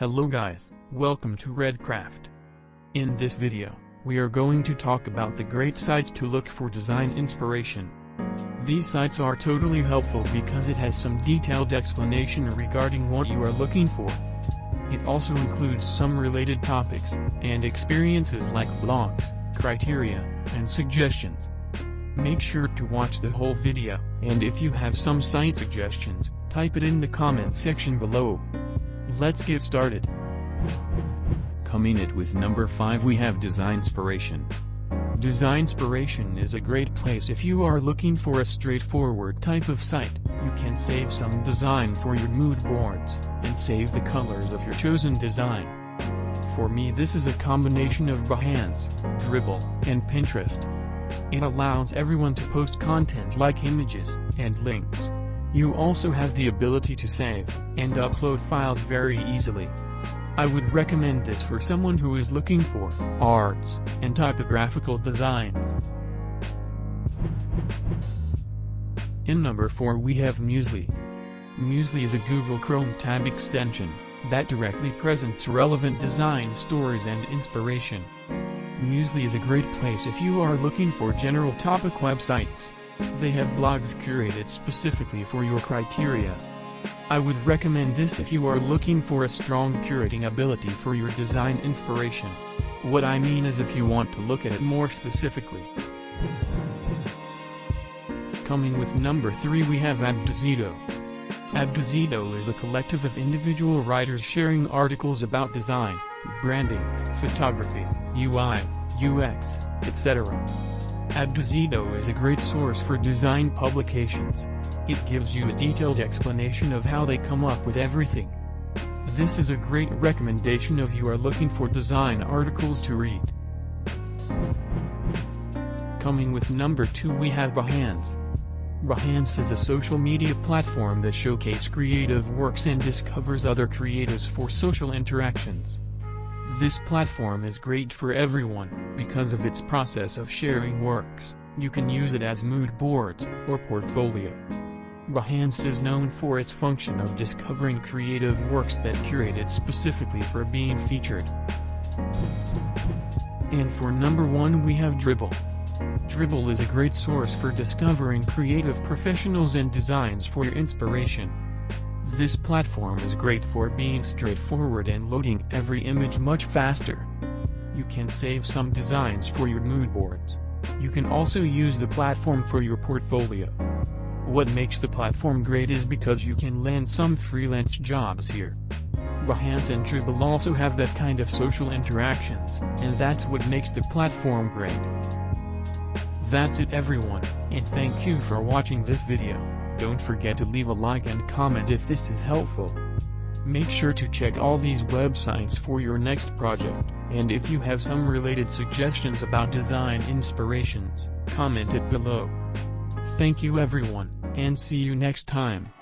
Hello guys, welcome to Redcraft. In this video, we are going to talk about the great sites to look for design inspiration. These sites are totally helpful because it has some detailed explanation regarding what you are looking for. It also includes some related topics and experiences like blogs, criteria, and suggestions. Make sure to watch the whole video, and if you have some site suggestions, type it in the comment section below. Let's get started. Coming in with number 5 we have Designspiration. Designspiration is a great place if you are looking for a straightforward type of site. You can save some design for your mood boards, and save the colors of your chosen design. For me this is a combination of Behance, Dribbble, and Pinterest. It allows everyone to post content like images and links. You also have the ability to save and upload files very easily. I would recommend this for someone who is looking for arts and typographical designs. In number 4 we have Musely. Musely is a Google Chrome tab extension that directly presents relevant design stories and inspiration. Musely is a great place if you are looking for general topic websites. They have blogs curated specifically for your criteria. I would recommend this if you are looking for a strong curating ability for your design inspiration. What I mean is if you want to look at it more specifically. Coming with number 3 we have Abduzito. Abduzito is a collective of individual writers sharing articles about design, branding, photography, UI, UX, etc. Abduzito is a great source for design publications. It gives you a detailed explanation of how they come up with everything. This is a great recommendation if you are looking for design articles to read. Coming with number 2 we have Behance. Behance is a social media platform that showcases creative works and discovers other creatives for social interactions. This platform is great for everyone because of its process of sharing works. You can use it as mood boards or portfolio. Behance is known for its function of discovering creative works that curated specifically for being featured. And for number 1 we have Dribbble. Dribbble is a great source for discovering creative professionals and designs for your inspiration. This platform is great for being straightforward and loading every image much faster. You can save some designs for your mood boards. You can also use the platform for your portfolio. What makes the platform great is because you can land some freelance jobs here. Behance and Dribbble also have that kind of social interactions, and that's what makes the platform great. That's it everyone, and thank you for watching this video. Don't forget to leave a like and comment if this is helpful. Make sure to check all these websites for your next project, and if you have some related suggestions about design inspirations, comment it below. Thank you everyone, and see you next time.